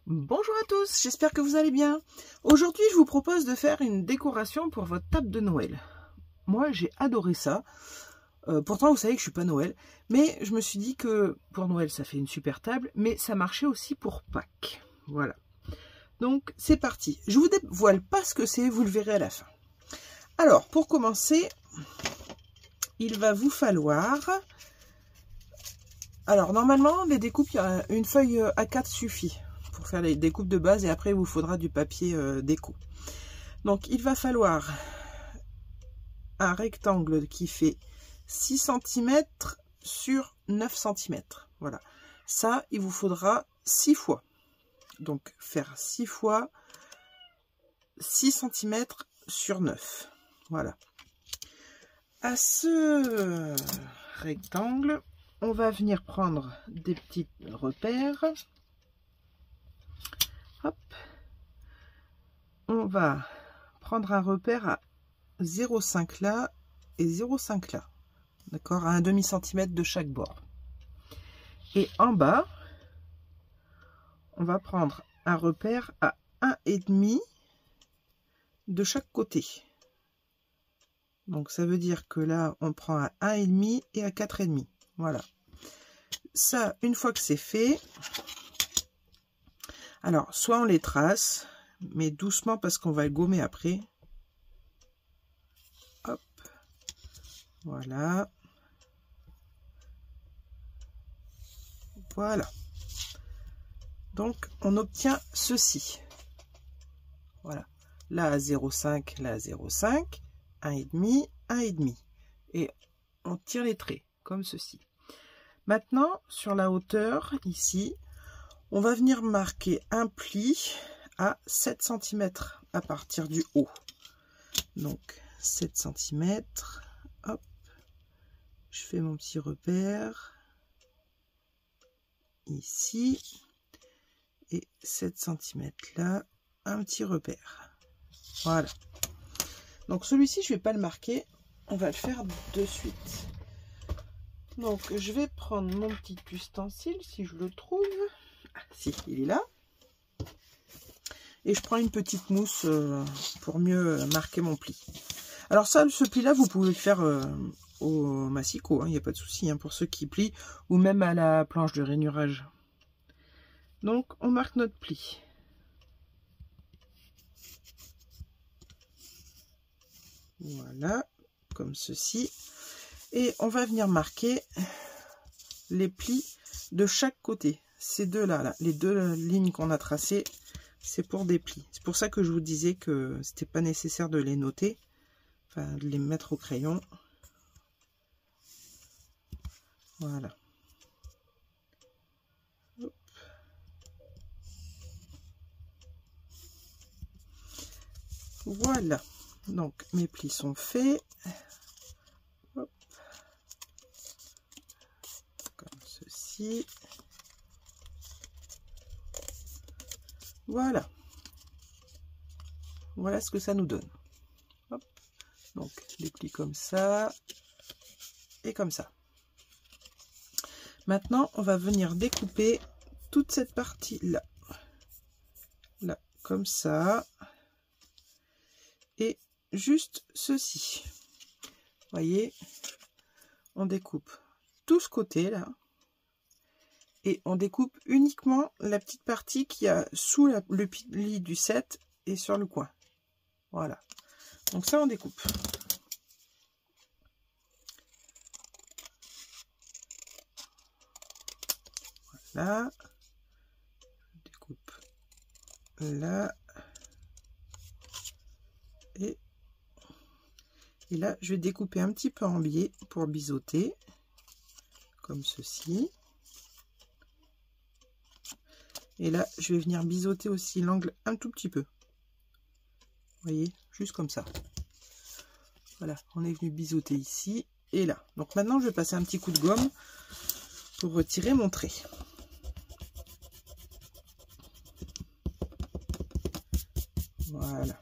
Bonjour à tous, j'espère que vous allez bien. Aujourd'hui, je vous propose de faire une décoration pour votre table de Noël. Moi, j'ai adoré ça. Pourtant, vous savez que je suis pas Noël, mais je me suis dit que pour Noël, ça fait une super table, mais ça marchait aussi pour Pâques. Voilà. Donc, c'est parti. Je vous dévoile pas ce que c'est, vous le verrez à la fin. Alors, pour commencer, il va vous falloir... Alors, normalement, les découpes, il y a une feuille A4 suffit pour faire les découpes de base, et après, il vous faudra du papier déco. Donc, il va falloir un rectangle qui fait 6 cm sur 9 cm. Voilà. Ça, il vous faudra 6 fois. Donc, faire 6 fois 6 cm sur 9. Voilà. À ce rectangle, on va venir prendre des petits repères. Hop. On va prendre un repère à 0,5 là et 0,5 là. D'accord, à un demi-centimètre de chaque bord. Et en bas, on va prendre un repère à 1,5 de chaque côté. Donc ça veut dire que là, on prend à 1,5 et à 4,5. Voilà. Ça, une fois que c'est fait, alors soit on les trace, mais doucement parce qu'on va le gommer après. Hop. Voilà. Voilà. Donc, on obtient ceci. Voilà. Là, à 0,5, là, à 0,5, 1,5, 1,5. Et on tire les traits, comme ceci. Maintenant, sur la hauteur, ici, on va venir marquer un pli à 7 cm à partir du haut. Donc, 7 cm. Hop. Je fais mon petit repère. Ici. Et 7 cm là, un petit repère. Voilà. Donc celui-ci, je ne vais pas le marquer, on va le faire de suite. Donc je vais prendre mon petit ustensile, si je le trouve. Ah, si, il est là. Et je prends une petite mousse pour mieux marquer mon pli. Alors ça, ce pli-là, vous pouvez le faire au massicot, il n'y a pas de souci pour ceux qui plient, ou même à la planche de rainurage. Donc, on marque notre pli. Voilà, comme ceci. Et on va venir marquer les plis de chaque côté. Ces deux-là, là, les deux lignes qu'on a tracées, c'est pour des plis. C'est pour ça que je vous disais que c'était pas nécessaire de les noter, enfin de les mettre au crayon. Voilà. Voilà, donc mes plis sont faits. Hop. Comme ceci. Voilà. Voilà ce que ça nous donne. Hop. Donc les plis comme ça et comme ça. Maintenant, on va venir découper toute cette partie-là. Là, comme ça. Et juste ceci. Voyez, on découpe tout ce côté là. Et on découpe uniquement la petite partie qui a sous le pli du 7 et sur le coin. Voilà. Donc ça, on découpe. Voilà. Je découpe là. Et là, je vais découper un petit peu en biais pour biseauter, comme ceci. Et là, je vais venir biseauter aussi l'angle un tout petit peu. Vous voyez, juste comme ça. Voilà, on est venu biseauter ici et là. Donc maintenant, je vais passer un petit coup de gomme pour retirer mon trait. Voilà.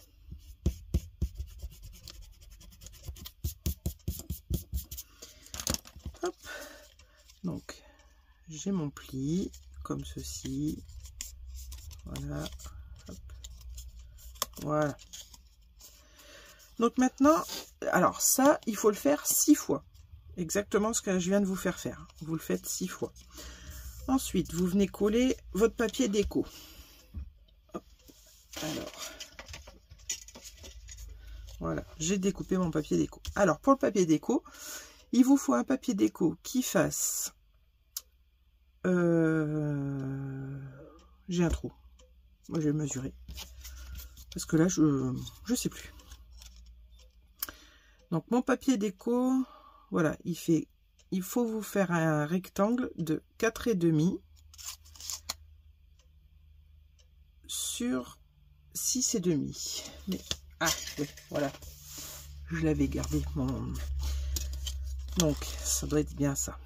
Hop. Donc, j'ai mon pli, comme ceci. Voilà. Hop. Voilà. Donc maintenant, alors ça, il faut le faire 6 fois. Exactement ce que je viens de vous faire faire. Vous le faites 6 fois. Ensuite, vous venez coller votre papier déco. Hop. Alors, voilà, j'ai découpé mon papier déco. Alors, pour le papier déco, il vous faut un papier déco qui fasse... j'ai un trou. Moi, je vais mesurer. Parce que là, je sais plus. Donc, mon papier déco, voilà, il faut vous faire un rectangle de 4,5 sur 6,5. Mais, ah, oui, voilà. Je l'avais gardé, mon... Donc, ça doit être bien ça.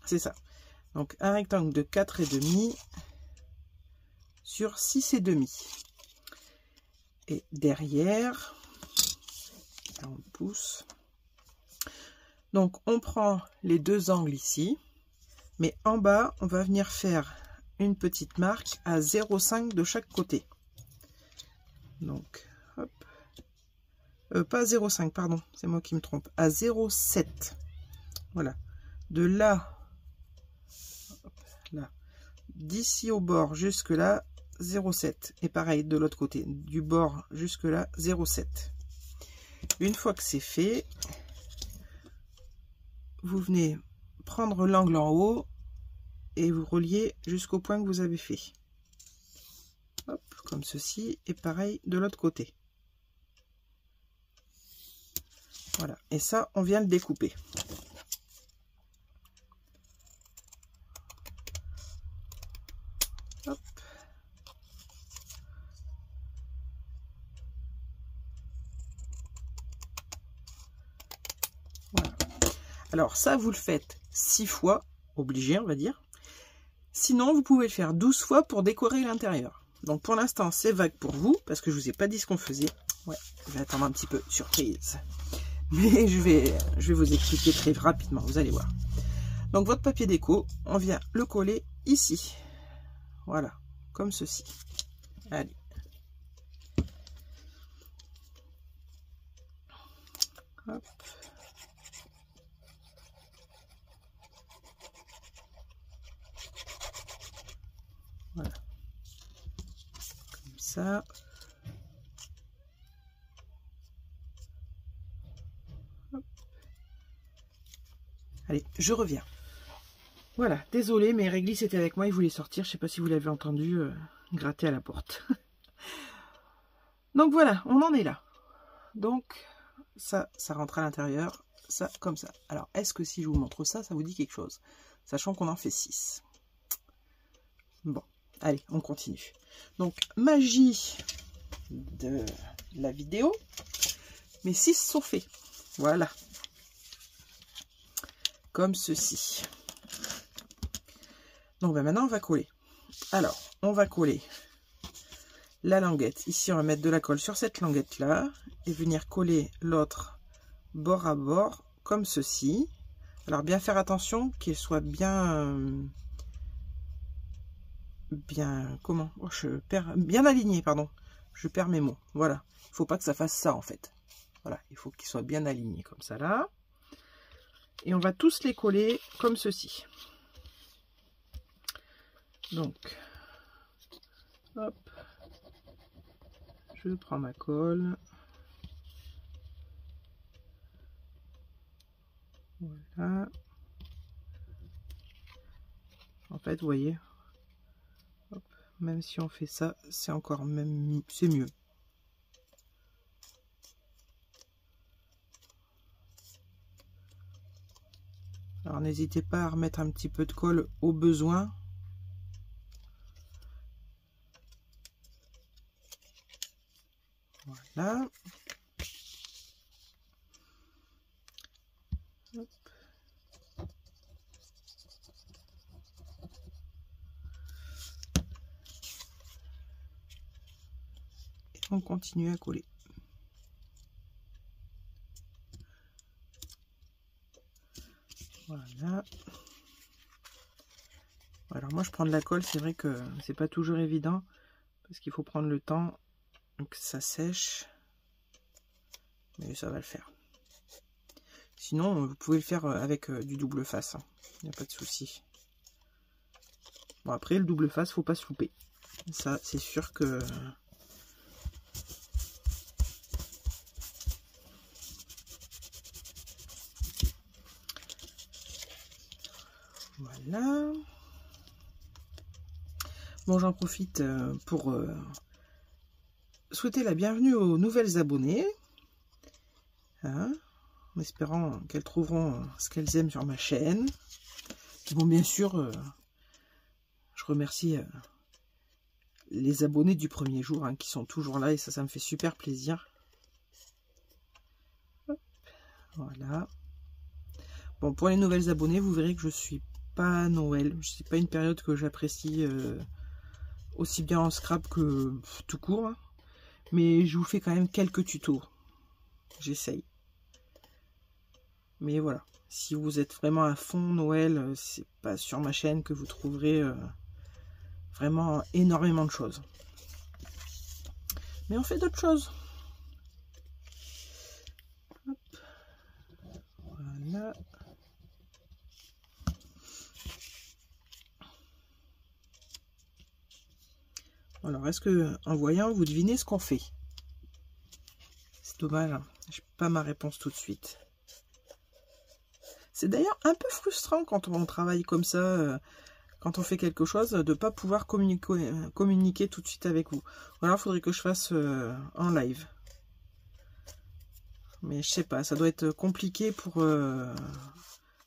C'est ça. Donc, un rectangle de 4,5 sur 6,5. Et derrière, là on pousse. Donc, on prend les deux angles ici. Mais en bas, on va venir faire une petite marque à 0,5 de chaque côté. Donc, hop. Pas 0,5, pardon, c'est moi qui me trompe. À 0,7. Voilà. De là, là, d'ici au bord jusque là, 0,7. Et pareil de l'autre côté, du bord jusque là, 0,7. Une fois que c'est fait, vous venez prendre l'angle en haut et vous reliez jusqu'au point que vous avez fait. Hop, comme ceci, et pareil de l'autre côté. Voilà, et ça, on vient le découper. Hop. Voilà. Alors ça, vous le faites 6 fois, obligé, on va dire. Sinon, vous pouvez le faire 12 fois pour décorer l'intérieur. Donc pour l'instant, c'est vague pour vous, parce que je vous ai pas dit ce qu'on faisait. Ouais, je vais attendre un petit peu, surprise. Mais je vais vous expliquer très rapidement, vous allez voir. Donc votre papier déco, on vient le coller ici. Voilà, comme ceci. Allez. Hop. Voilà. Comme ça. Hop. Allez, je reviens. Voilà, désolé, mais Réglisse était avec moi, il voulait sortir. Je sais pas si vous l'avez entendu gratter à la porte. Donc voilà, on en est là. Donc, ça rentre à l'intérieur, ça comme ça. Alors, est-ce que si je vous montre ça, ça vous dit quelque chose? Sachant qu'on en fait 6. Bon, allez, on continue. Donc, magie de la vidéo. Mes 6 sont faits. Voilà. Comme ceci. Donc, ben maintenant, on va coller. Alors, on va coller la languette. Ici, on va mettre de la colle sur cette languette-là et venir coller l'autre bord à bord, comme ceci. Alors, bien faire attention qu'il soit bien... comment oh, bien aligné, pardon. Je perds mes mots. Voilà. Il ne faut pas que ça fasse ça, en fait. Voilà. Il faut qu'il soit bien aligné, comme ça, là. Et on va tous les coller comme ceci. Donc, hop. Je prends ma colle. Voilà. En fait, vous voyez, hop, même si on fait ça, c'est encore même, c'est mieux. Alors, n'hésitez pas à remettre un petit peu de colle au besoin. Voilà. Hop. Et on continue à coller. Voilà. Alors moi je prends de la colle, c'est vrai que c'est pas toujours évident parce qu'il faut prendre le temps que ça sèche, mais ça va le faire. Sinon vous pouvez le faire avec du double face, il n'y a pas de souci. Bon, après le double face, faut pas se louper, ça c'est sûr que voilà. Bon, j'en profite pour souhaiter la bienvenue aux nouvelles abonnées, hein, en espérant qu'elles trouveront ce qu'elles aiment sur ma chaîne. Bon, bien sûr, je remercie les abonnés du premier jour, hein, qui sont toujours là, et ça me fait super plaisir. Hop, voilà. Bon, pour les nouvelles abonnées, vous verrez que je suis pas à Noël. C'est pas une période que j'apprécie aussi bien en scrap que tout court, hein. Mais je vous fais quand même quelques tutos. J'essaye. Mais voilà. Si vous êtes vraiment à fond Noël, c'est pas sur ma chaîne que vous trouverez vraiment énormément de choses. Mais on fait d'autres choses. Hop. Voilà. Alors, est-ce que en voyant, vous devinez ce qu'on fait? C'est dommage, hein. Je n'ai pas ma réponse tout de suite. C'est d'ailleurs un peu frustrant quand on travaille comme ça, quand on fait quelque chose, de ne pas pouvoir communiquer tout de suite avec vous. Ou alors, il faudrait que je fasse en live. Mais je sais pas, ça doit être compliqué pour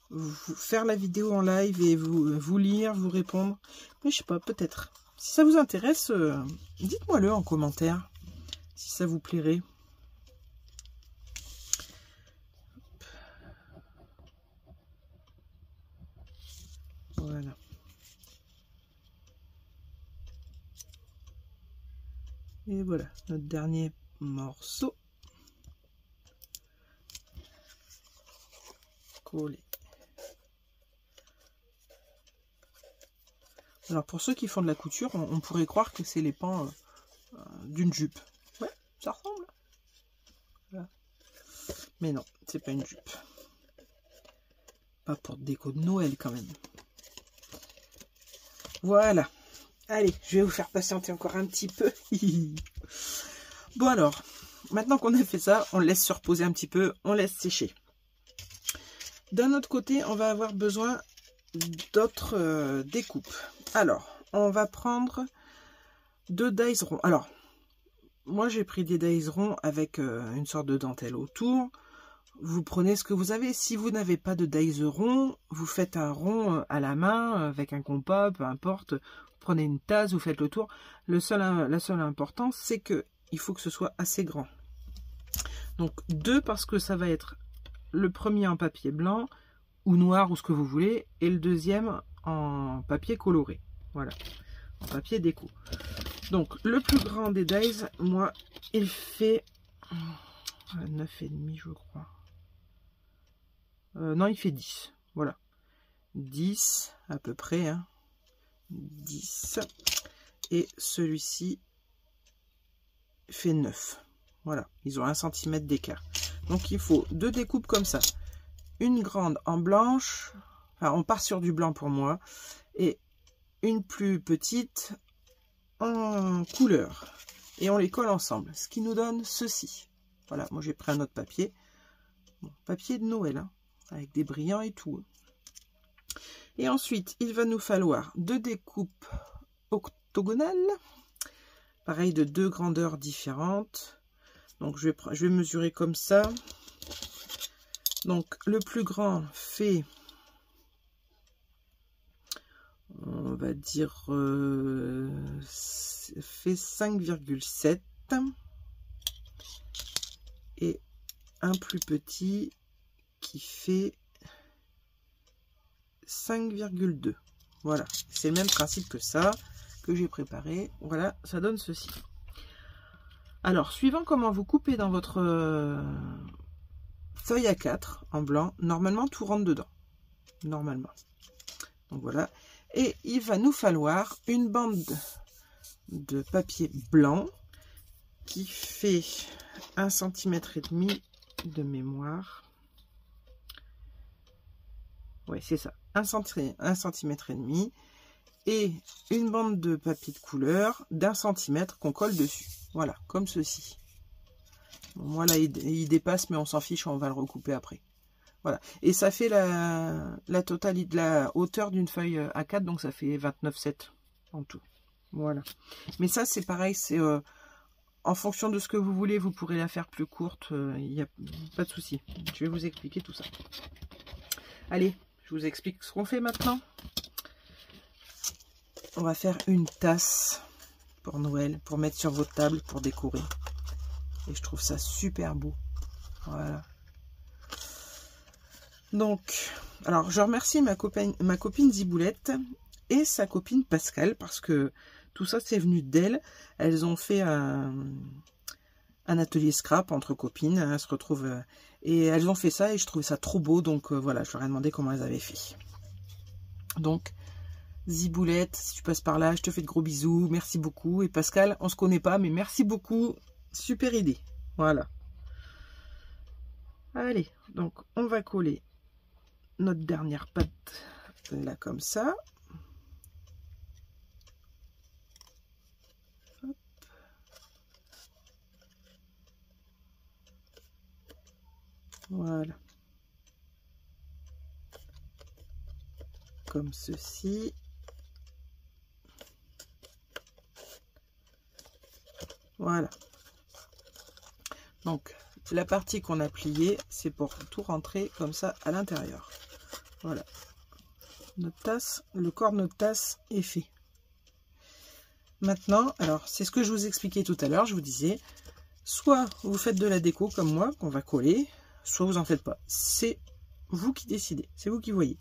vous faire la vidéo en live et vous lire, vous répondre. Mais je sais pas, peut-être. Si ça vous intéresse, dites-moi-le en commentaire, si ça vous plairait. Voilà. Et voilà, notre dernier morceau. Collé. Alors pour ceux qui font de la couture, on pourrait croire que c'est les pans d'une jupe. Ouais, ça ressemble. Voilà. Mais non, c'est pas une jupe. Pas pour déco de Noël quand même. Voilà. Allez, je vais vous faire patienter encore un petit peu. Bon alors, maintenant qu'on a fait ça, on laisse se reposer un petit peu, on laisse sécher. D'un autre côté, on va avoir besoin d'autres découpes. Alors, on va prendre 2 dies ronds. Alors, moi j'ai pris des dies ronds avec une sorte de dentelle autour. Vous prenez ce que vous avez. Si vous n'avez pas de dies rond, vous faites un rond à la main avec un compas, peu importe. Vous prenez une tasse, vous faites le tour. La seule importance, c'est que il faut que ce soit assez grand. Donc 2 parce que ça va être le premier en papier blanc ou noir ou ce que vous voulez, et le deuxième en papier coloré. Voilà, en papier déco. Donc le plus grand des dies, moi, il fait 9,5 je crois. Non, il fait 10. Voilà. 10 à peu près. Hein. 10. Et celui-ci fait 9. Voilà. Ils ont 1 cm d'écart. Donc il faut 2 découpes comme ça. Une grande en blanche. Enfin, on part sur du blanc pour moi. Et une plus petite en couleur. Et on les colle ensemble. Ce qui nous donne ceci. Voilà. Moi j'ai pris un autre papier. Bon, papier de Noël. Hein. Avec des brillants et tout. Et ensuite, il va nous falloir 2 découpes octogonales. Pareil, de 2 grandeurs différentes. Donc, je vais mesurer comme ça. Donc, le plus grand fait, on va dire, fait 5,7. Et un plus petit qui fait 5,2. Voilà, c'est le même principe que ça que j'ai préparé. Voilà, ça donne ceci. Alors, suivant comment vous coupez dans votre feuille A4 en blanc, normalement tout rentre dedans. Normalement. Donc voilà. Et il va nous falloir une bande de papier blanc qui fait 1,5 cm de mémoire. Oui, c'est ça, 1,5 cm. Et une bande de papier de couleur d'1 cm qu'on colle dessus. Voilà, comme ceci. Bon, moi là, il dépasse, mais on s'en fiche, on va le recouper après. Voilà, et ça fait la totalité de la hauteur d'une feuille A4, donc ça fait 29,7 en tout. Voilà. Mais ça, c'est pareil, c'est en fonction de ce que vous voulez, vous pourrez la faire plus courte, il n'y a pas de souci. Je vais vous expliquer tout ça. Allez, je vous explique ce qu'on fait maintenant. On va faire une tasse pour Noël, pour mettre sur votre table, pour décorer. Et je trouve ça super beau. Voilà. Donc, alors je remercie ma copine Ziboulette et sa copine Pascal, parce que tout ça c'est venu d'elles. Elles ont fait un atelier scrap entre copines, elles se retrouvent, et elles ont fait ça et je trouvais ça trop beau, donc voilà, je leur ai demandé comment elles avaient fait. Donc, Ziboulette, si tu passes par là, je te fais de gros bisous, merci beaucoup. Et Pascal, on se connaît pas, mais merci beaucoup, super idée. Voilà. Allez, donc on va coller notre dernière patte là comme ça. Hop. Voilà. Comme ceci. Voilà. Donc, la partie qu'on a pliée, c'est pour tout rentrer comme ça à l'intérieur. Voilà. Notre tasse, le corps de notre tasse est fait. Maintenant, alors, c'est ce que je vous expliquais tout à l'heure, je vous disais, soit vous faites de la déco comme moi, qu'on va coller, soit vous en faites pas. C'est vous qui décidez, c'est vous qui voyez.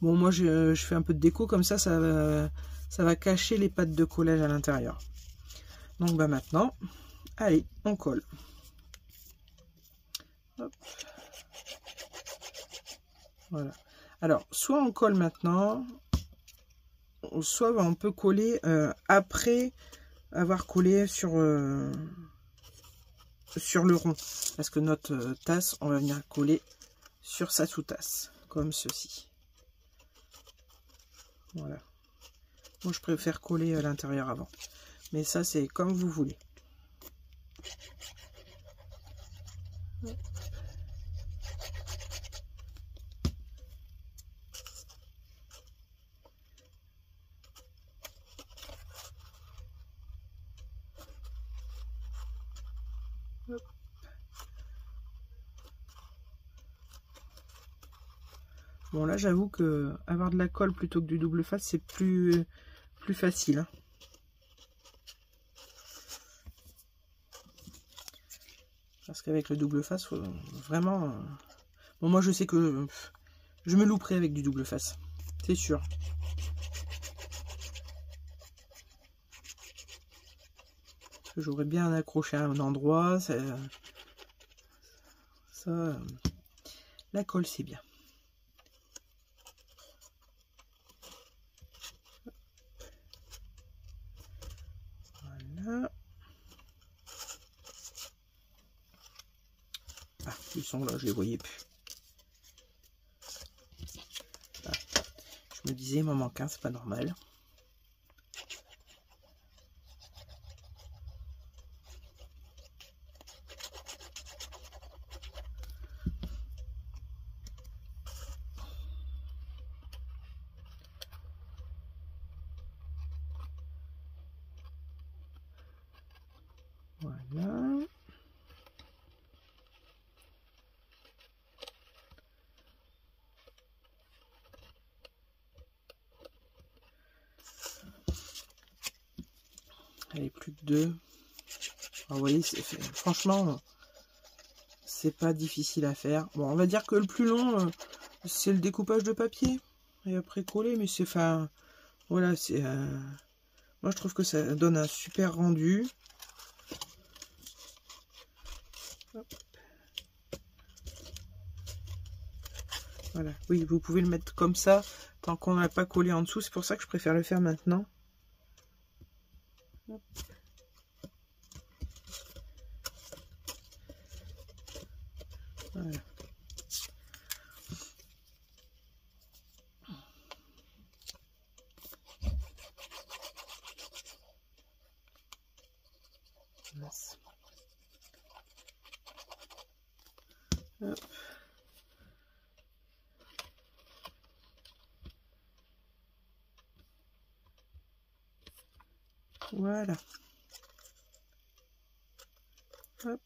Bon, moi, je fais un peu de déco, comme ça va cacher les pattes de collage à l'intérieur. Donc, bah maintenant, allez, on colle. Hop. Voilà. Alors, soit on colle maintenant, soit on peut coller après avoir collé sur le rond. Parce que notre tasse, on va venir coller sur sa sous-tasse, comme ceci. Voilà. Moi, je préfère coller à l'intérieur avant. Mais ça, c'est comme vous voulez. Hop. Bon, là, j'avoue que avoir de la colle plutôt que du double face, c'est plus facile. Hein. Parce qu'avec le double face, faut vraiment... Bon, moi, je sais que je me louperai avec du double face. C'est sûr. J'aurais bien accroché à un endroit. Ça, la colle, c'est bien. Voilà. Ah, ils sont là, je les voyais plus. Ah, je me disais, il m'en manque un, c'est pas normal. Voilà. Allez, plus que deux. Alors, vous voyez, franchement, c'est pas difficile à faire. Bon, on va dire que le plus long, c'est le découpage de papier. Et après coller, mais c'est... Enfin, voilà, c'est... moi, je trouve que ça donne un super rendu. Hop. Voilà, oui, vous pouvez le mettre comme ça, tant qu'on n'a pas collé en dessous. C'est pour ça que je préfère le faire maintenant. Hop. Voilà. Hop. Voilà. Hop.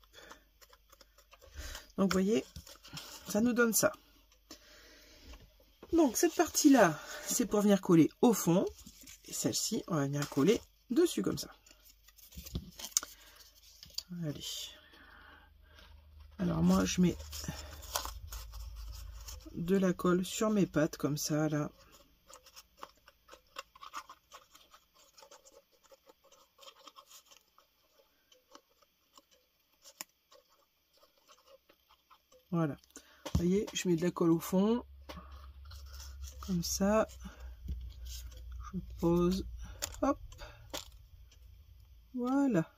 Donc, vous voyez, ça nous donne ça. Donc, cette partie-là, c'est pour venir coller au fond. Et celle-ci, on va venir coller dessus comme ça. Allez. Alors, moi, je mets de la colle sur mes pattes comme ça, là. Voilà. Vous voyez, je mets de la colle au fond. Comme ça. Je pose. Hop. Voilà.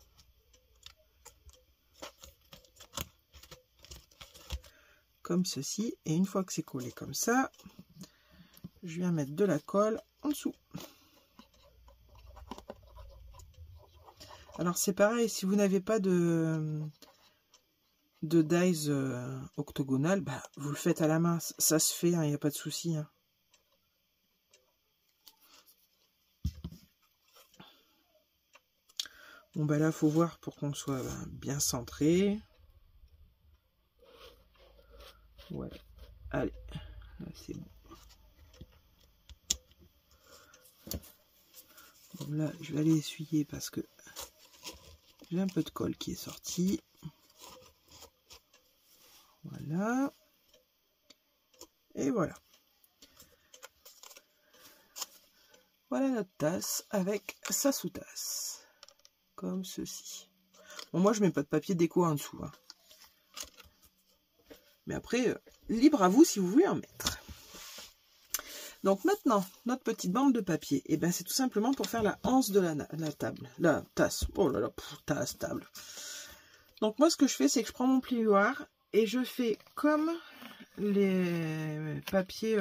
Comme ceci. Et une fois que c'est collé comme ça, je viens mettre de la colle en dessous. Alors c'est pareil, si vous n'avez pas de dies octogonale, bah, vous le faites à la main, ça se fait, il n'y a pas de souci. Hein. Bon bah là, faut voir pour qu'on soit bien centré. Voilà. Allez, là c'est bon. Bon, là, je vais aller essuyer parce que j'ai un peu de colle qui est sorti. Voilà. Et voilà. Voilà notre tasse avec sa sous-tasse. Comme ceci. Bon, moi, je mets pas de papier déco en dessous. Hein. Mais après, libre à vous si vous voulez en mettre. Donc maintenant, notre petite bande de papier, et ben c'est tout simplement pour faire la anse de la table. La tasse. Oh là là, tasse, table. Donc moi, ce que je fais, c'est que je prends mon plioir et je fais comme les papiers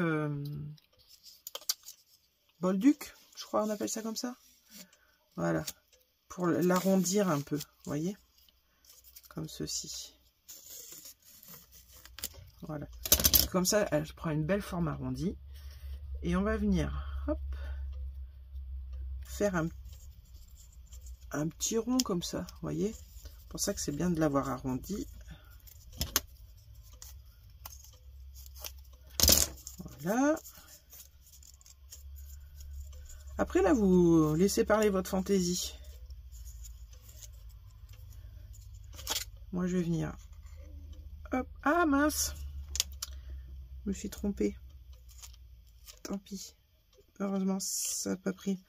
Bolduc, je crois on appelle ça comme ça. Voilà. Pour l'arrondir un peu, vous voyez. Comme ceci. Voilà. Comme ça, elle prend une belle forme arrondie. Et on va venir, hop, faire un petit rond comme ça, vous voyez. C'est pour ça que c'est bien de l'avoir arrondi. Voilà. Après, là, vous laissez parler votre fantaisie. Moi, je vais venir. Hop. Ah, mince. Je me suis trompée. Tant pis. Heureusement, ça n'a pas pris.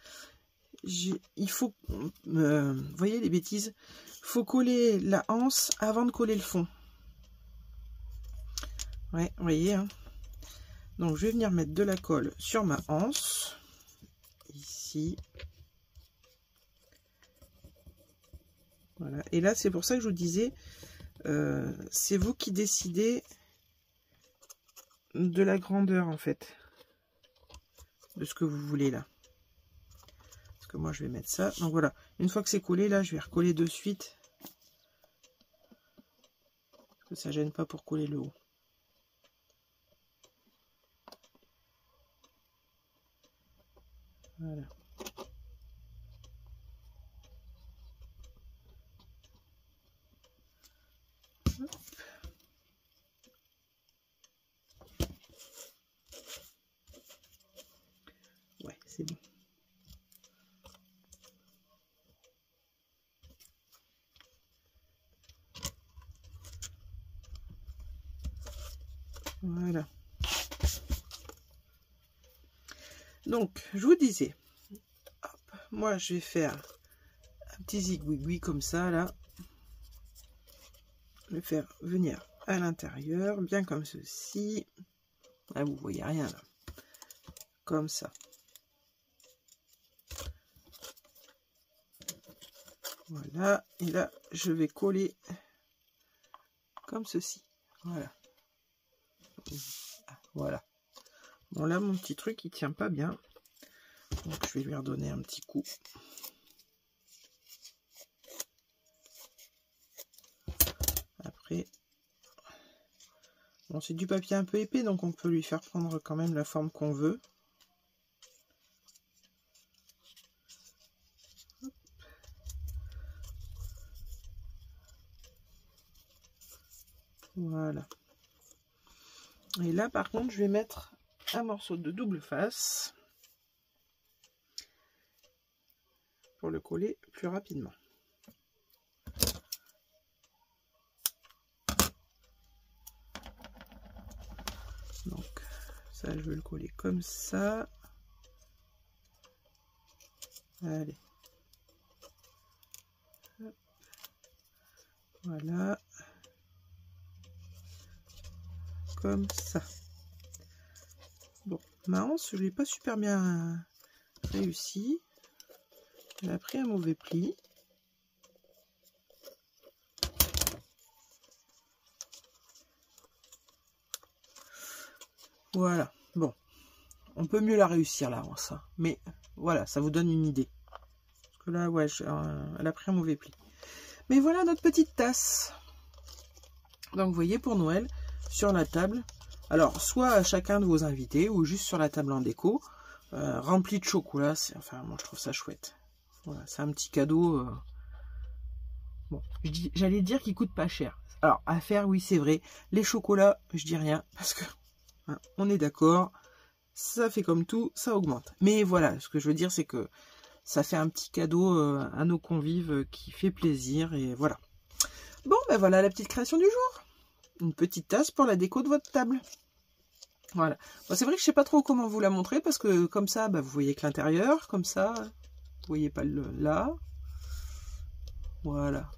Il faut... vous voyez les bêtises? Il faut coller la anse avant de coller le fond. Ouais, vous voyez. Hein. Donc, je vais venir mettre de la colle sur ma anse. Ici. Voilà. Et là, c'est pour ça que je vous disais, c'est vous qui décidez de la grandeur, en fait. De ce que vous voulez, là. Parce que moi, je vais mettre ça. Donc, voilà. Une fois que c'est collé, là, je vais recoller de suite. Parce que ça gêne pas pour coller le haut. Voilà. Hop. Ouais, c'est bon. Voilà. Donc, je vous disais, hop, moi je vais faire un petit zigouigoui comme ça, là. Le faire venir à l'intérieur, bien comme ceci. Ah, vous voyez rien là. Comme ça. Voilà. Et là, je vais coller comme ceci. Voilà. Voilà. Bon, là, mon petit truc, il tient pas bien. Donc, je vais lui redonner un petit coup. Après, bon, c'est du papier un peu épais, donc on peut lui faire prendre quand même la forme qu'on veut. Voilà. Et là, par contre, je vais mettre un morceau de double face pour le coller plus rapidement. Donc, ça, je vais le coller comme ça. Allez. Hop. Voilà. Comme ça. Bon, ma hanche, je l'ai pas super bien réussi. Elle a pris un mauvais pli. Voilà. Bon, on peut mieux la réussir là, ça. Mais voilà, ça vous donne une idée. Parce que là, ouais, elle a pris un mauvais pli. Mais voilà notre petite tasse. Donc, vous voyez, pour Noël, sur la table, alors soit à chacun de vos invités ou juste sur la table en déco, rempli de chocolat. Enfin, moi je trouve ça chouette. Voilà, c'est un petit cadeau. Bon, j'allais dire qu'il coûte pas cher. Alors, à faire, oui, c'est vrai. Les chocolats, je dis rien parce que hein, on est d'accord. Ça fait comme tout, ça augmente. Mais voilà, ce que je veux dire, c'est que ça fait un petit cadeau à nos convives qui fait plaisir et voilà. Bon, ben voilà la petite création du jour. Une petite tasse pour la déco de votre table. Voilà. Bon, c'est vrai que je sais pas trop comment vous la montrer parce que comme ça, bah, vous voyez que l'intérieur, comme ça, vous voyez pas là. Voilà.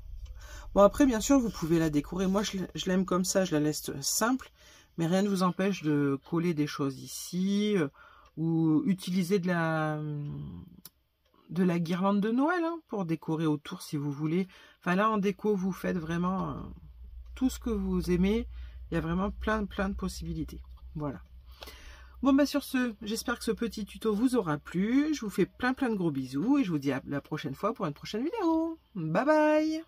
Bon, après, bien sûr, vous pouvez la décorer. Moi, je l'aime comme ça, je la laisse simple. Mais rien ne vous empêche de coller des choses ici ou utiliser de la guirlande de Noël hein, pour décorer autour si vous voulez. Enfin, là, en déco, vous faites vraiment tout ce que vous aimez. Il y a vraiment plein de possibilités. Voilà. Bon, bah sur ce, j'espère que ce petit tuto vous aura plu. Je vous fais plein de gros bisous et je vous dis à la prochaine fois pour une prochaine vidéo. Bye bye!